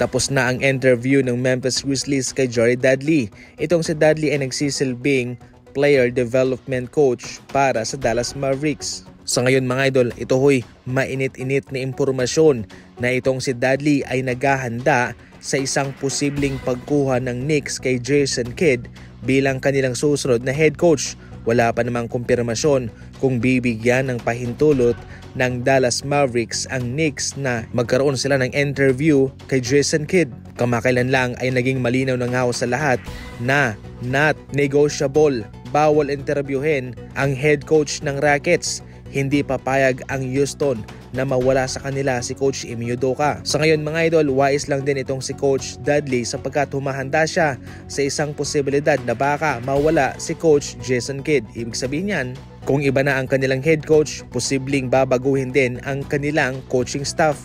Tapos na ang interview ng Memphis Grizzlies kay Jared Dudley. Itong si Dudley ay nagsisilbing player development coach para sa Dallas Mavericks. Sa ngayon mga idol, ito ho'y mainit-init na impormasyon na itong si Dudley ay naghahanda sa isang posibleng pagkuha ng Knicks kay Jason Kidd bilang kanilang susunod na head coach. Wala pa namang kumpirmasyon kung bibigyan ng pahintulot ng Dallas Mavericks ang Knicks na magkaroon sila ng interview kay Jason Kidd. Kamakailan lang ay naging malinaw na nga sa lahat na not negotiable. Bawal interviewin ang head coach ng Rockets. Hindi papayag ang Houston na mawala sa kanila si Coach Ime Udoka. Sa ngayon mga idol, wais lang din itong si Coach Dudley sapagkat humahanda siya sa isang posibilidad na baka mawala si Coach Jason Kidd. Ibig sabihin yan, kung iba na ang kanilang head coach, posibleng babaguhin din ang kanilang coaching staff.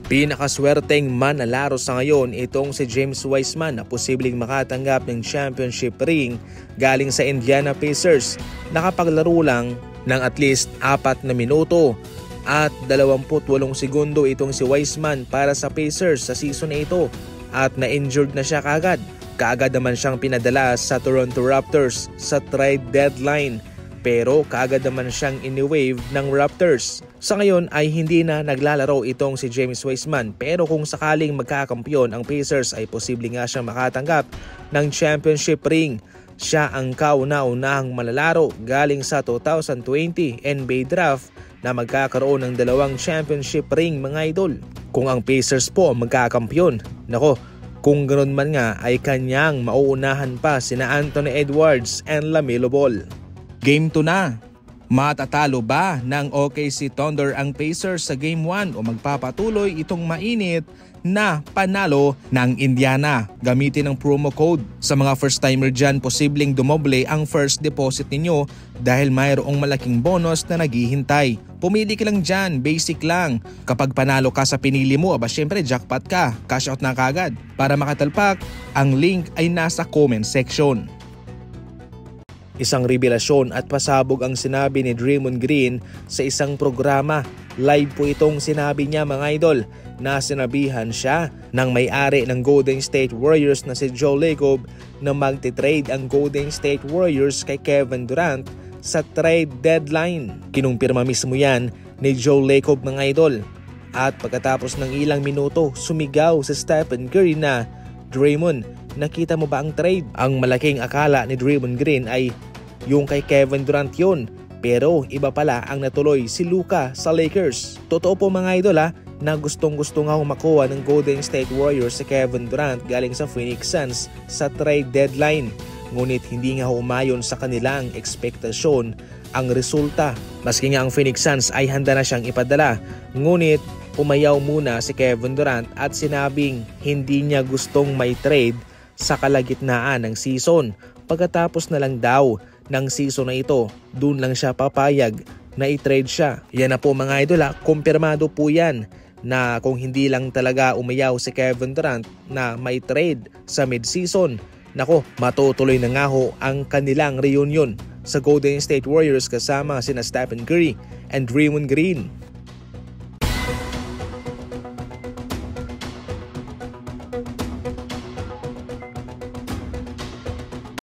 Pinakaswerteng manlalaro sa ngayon itong si James Wiseman na posibleng makatanggap ng championship ring galing sa Indiana Pacers. Nakapaglaro lang ng at least 4 na minuto at 28 segundo itong si Wiseman para sa Pacers sa season na ito at na-injured na siya kaagad. Kaagad naman siyang pinadala sa Toronto Raptors sa trade deadline. Pero kaagad naman siyang ini-waive ng Raptors. Sa ngayon ay hindi na naglalaro itong si James Wiseman pero kung sakaling magkakampyon ang Pacers ay posible nga siyang makatanggap ng championship ring. Siya ang kauna-unahang manlalaro galing sa 2020 NBA Draft na magkakaroon ng 2 championship ring mga idol. Kung ang Pacers po ang magkakampyon, nako, kung ganoon man nga ay kanyang mauunahan pa sina Anthony Edwards and LaMelo Ball. Game 2 na. Matatalo ba ng OKC Thunder ang Pacers sa Game 1 o magpapatuloy itong mainit na panalo ng Indiana? Gamitin ang promo code. Sa mga first timer dyan, posibleng dumoble ang first deposit ninyo dahil mayroong malaking bonus na naghihintay. Pumili ka lang dyan, basic lang. Kapag panalo ka sa pinili mo, syempre jackpot ka, cash out na kagad. Para makatalpak, ang link ay nasa comment section. Isang revelasyon at pasabog ang sinabi ni Draymond Green sa isang programa. Live po itong sinabi niya mga idol na sinabihan siya ng may-ari ng Golden State Warriors na si Joe Lacob na magti-trade ang Golden State Warriors kay Kevin Durant sa trade deadline. Kinumpirma mismo yan ni Joe Lacob mga idol. At pagkatapos ng ilang minuto, sumigaw si Stephen Curry na, "Draymond, nakita mo ba ang trade?" Ang malaking akala ni Draymond Green ay yung kay Kevin Durant yun. Pero iba pala ang natuloy si Luka sa Lakers. Totoo po mga idol na gustong-gusto nga makuha ng Golden State Warriors si Kevin Durant galing sa Phoenix Suns sa trade deadline. Ngunit hindi nga umayon sa kanilang ekspektasyon ang resulta. Maski nga ang Phoenix Suns ay handa na siyang ipadala. Ngunit umayaw muna si Kevin Durant at sinabing hindi niya gustong may trade sa kalagitnaan ng season. Pagkatapos na lang daw ng season na ito, dun lang siya papayag na i-trade siya. Yan na po mga idol, kumpirmado po yan na kung hindi lang talaga umayaw si Kevin Durant na may trade sa mid-season, nako, matutuloy na nga ho ang kanilang reunion sa Golden State Warriors kasama sina Stephen Curry and Draymond Green.